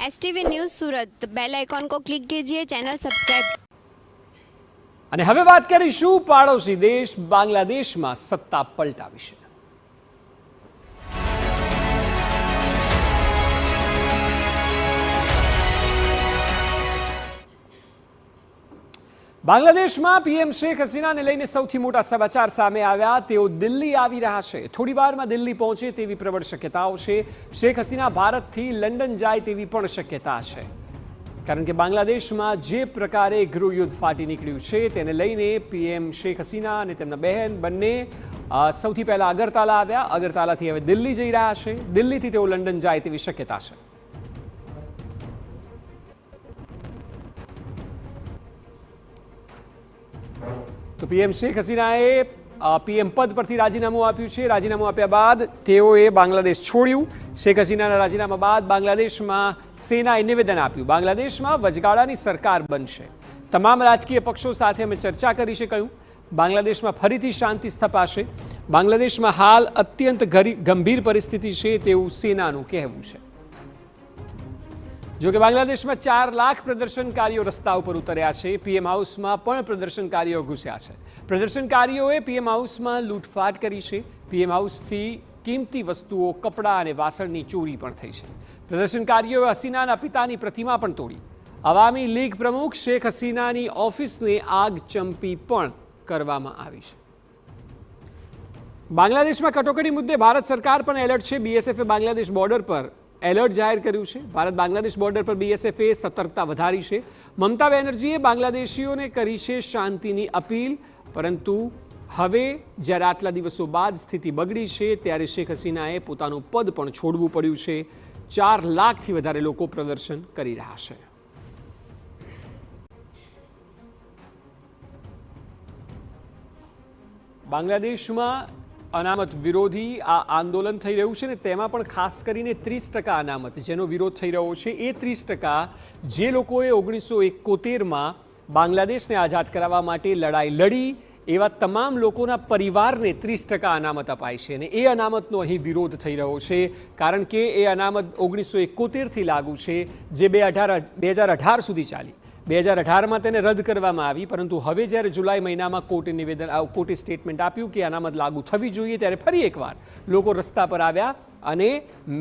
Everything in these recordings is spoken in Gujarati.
एसटीवी न्यूज़ सूरत बेल आइकॉन को क्लिक कीजिए चैनल सब्सक्राइब અને હવે વાત કરીશું પાડોશી દેશ બાંગ્લાદેશમાં સત્તા પલટા વિશે। બાંગ્લાદેશમાં પીએમ શેખ હસીનાને લઈને સૌથી મોટા સમાચાર સામે આવ્યા। તેઓ દિલ્હી આવી રહ્યા છે। થોડી વારમાં દિલ્હી પહોંચે તેવી પ્રબળ શક્યતાઓ છે। શેખ હસીના ભારતથી લંડન જાય તેવી પણ શક્યતા છે, કારણ કે બાંગ્લાદેશમાં જે પ્રકારે ગૃહયુદ્ધ ફાટી નીકળ્યું છે તેને લઈને પીએમ શેખ હસીના અને તેમના બહેન બંને સૌથી પહેલા અગરતાલા આવ્યા। અગરતાલાથી હવે દિલ્હી જઈ રહ્યા છે। દિલ્હીથી તેઓ લંડન જાય તેવી શક્યતા છે। તો પીએમ શેખ હસીનાએ પીએમ પદ પરથી રાજીનામું આપ્યું છે। રાજીનામું આપ્યા બાદ તેઓએ બાંગ્લાદેશ છોડ્યું। શેખ હસીનાના રાજીનામા બાદ બાંગ્લાદેશમાં સેનાએ નિવેદન આપ્યું, બાંગ્લાદેશમાં વચગાળાની સરકાર બનશે। તમામ રાજકીય પક્ષો સાથે અમે ચર્ચા કરી છે, કહ્યું બાંગ્લાદેશમાં ફરીથી શાંતિ સ્થપાશે। બાંગ્લાદેશમાં હાલ અત્યંત ગંભીર પરિસ્થિતિ છે તેવું સેનાનું કહેવું છે। જો કે બાંગ્લાદેશમાં 4 લાખ પ્રદર્શનકારીઓ રસ્તા ઉપર ઉતર્યા છે। પીએમ હાઉસમાં પણ પ્રદર્શનકારીઓ ઘૂસ્યા છે। પ્રદર્શનકારીઓએ પીએમ હાઉસમાં લૂંટફાટ કરી છે। પીએમ હાઉસથી કિંમતી વસ્તુઓ, કપડાં અને વાસણની ચોરી પણ થઈ છે। પ્રદર્શનકારીઓએ હસીનાના પિતાની પ્રતિમા પણ તોડી। અવામી લીગ પ્રમુખ શેખ હસીનાની ઓફિસને આગ ચંપી પણ કરવામાં આવી છે। બાંગ્લાદેશમાં કટોકટી મુદ્દે ભારત સરકાર પણ એલર્ટ છે। બીએસએફે બાંગ્લાદેશ બોર્ડર પર એલર્ટ જાહેર કર્યું છે। ભારત બાંગ્લાદેશ બોર્ડર પર બીએસએફે સતર્કતા વધારી છે। મમતા બેનર્જીએ બાંગ્લાદેશીઓને કરી છે શાંતિની અપીલ, પરંતુ હવે જ્યારે આટલા દિવસો બાદ સ્થિતિ બગડી છે ત્યારે શેખ હસીનાએ પોતાનું પદ પણ છોડવું પડ્યું છે। 4 લાખથી વધારે લોકો પ્રદર્શન કરી રહ્યા છે। બાંગ્લાદેશમાં અનામત વિરોધી આ આંદોલન થઈ રહ્યું છે ને તેમાં પણ ખાસ કરીને 30% અનામત જેનો વિરોધ થઈ રહ્યો છે। એ 30% જે લોકોએ 1971માં બાંગ્લાદેશને આઝાદ કરાવવા માટે લડાઈ લડી એવા તમામ લોકોના પરિવારને 30% અનામત અપાય છે અને એ અનામતનો અહીં વિરોધ થઈ રહ્યો છે, કારણ કે એ અનામત 1971થી લાગુ છે, જે 2018 સુધી ચાલી। 2018માં તેને રદ કરવામાં આવી, પરંતુ હવે જ્યારે જુલાઈ મહિનામાં કોર્ટે સ્ટેટમેન્ટ આપ્યું કે અનામત લાગુ થવી જોઈએ, ત્યારે ફરી એકવાર લોકો રસ્તા પર આવ્યા અને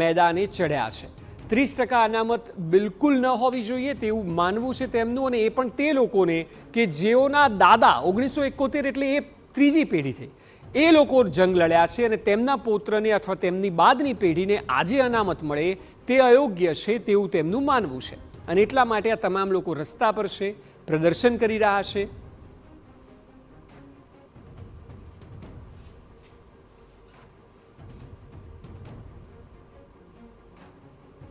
મેદાને ચડ્યા છે। 30% અનામત બિલકુલ ન હોવી જોઈએ તેવું માનવું છે તેમનું, અને એ પણ તે લોકોને કે જેઓના દાદા 1971 એટલે એ ત્રીજી પેઢી થઈ, એ લોકો જંગ લડ્યા છે અને તેમના પૌત્રને અથવા તેમની બાદની પેઢીને આજે અનામત મળે તે અયોગ્ય છે તેવું તેમનું માનવું છે। અને એટલા માટે આ તમામ લોકો રસ્તા પર છે, પ્રદર્શન કરી રહ્યા છે।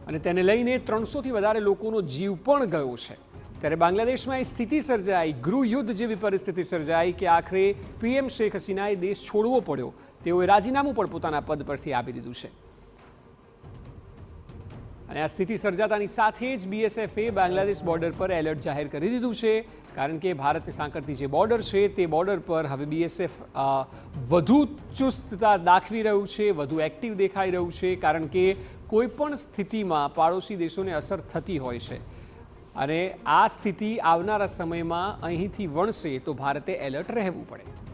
અને તેને લઈને 300થી વધારે લોકોનો જીવ પણ ગયો છે। ત્યારે બાંગ્લાદેશમાં એ સ્થિતિ સર્જાઈ, ગૃહયુદ્ધ જેવી પરિસ્થિતિ સર્જાઈ કે આખરે પીએમ શેખ હસીનાએ દેશ છોડવો પડ્યો। તેઓએ રાજીનામું પણ પોતાના પદ પરથી આપી દીધું છે। અને આ સ્થિતિ સર્જાતાની સાથે જ બીએસએફે બાંગ્લાદેશ બોર્ડર પર એલર્ટ જાહેર કરી દીધું છે, કારણ કે ભારતને સાંકળતી જે બોર્ડર છે તે બોર્ડર પર હવે બીએસએફ વધુ ચુસ્તતા દાખવી રહ્યું છે, વધુ એક્ટિવ દેખાઈ રહ્યું છે, કારણ કે કોઈપણ સ્થિતિમાં પાડોશી દેશોને અસર થતી હોય છે અને આ સ્થિતિ આવનારા સમયમાં અહીંથી વણશે તો ભારતે એલર્ટ રહેવું પડે।